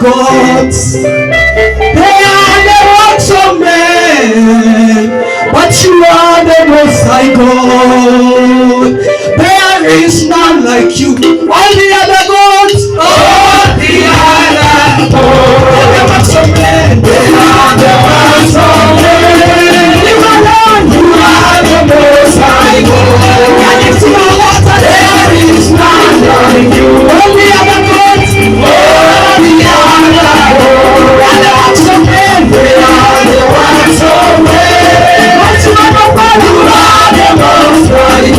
gods. They are the works of men, but you are the most high God. There is none like you. All the other gods, all the other gods, the works of men. They are the works of men. You alone, you are the most high God. And if you are water, there is none like you. All the other gods, all the other gods, the works of men. They are the works of men. But you are the most high.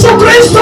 Yesu Kristo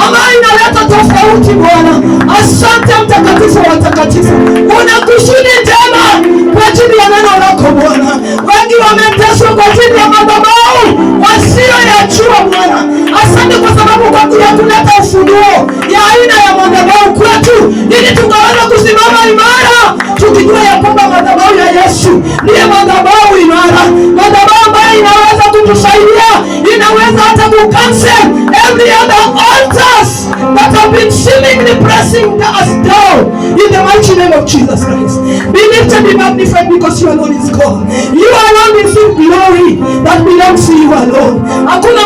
ambayo inaleta tofauti Bwana. Asante mtakatifu wa watakatifu. Una kusudi njema kwa ajili ya neno lako Bwana. Wengi wameteswa kwa ajili ya madhabahu wasioyajua Bwana. Asante kwa sababu kwa kuleta ufunuo ya aina ya madhabahu kwetu, ili tukaweza kusimama imara tukijua ya kwamba madhabahu ya Yesu ndiye madhabahu imara, madhabahu ambayo inaweza kutusaidia, inaweza hata kucancel every other altars that have been seemingly pressing us down. In the mighty name of Jesus Christ, be lifted, be magnified, because you alone is God. You alone receive glory that belongs to you alone. Hakuna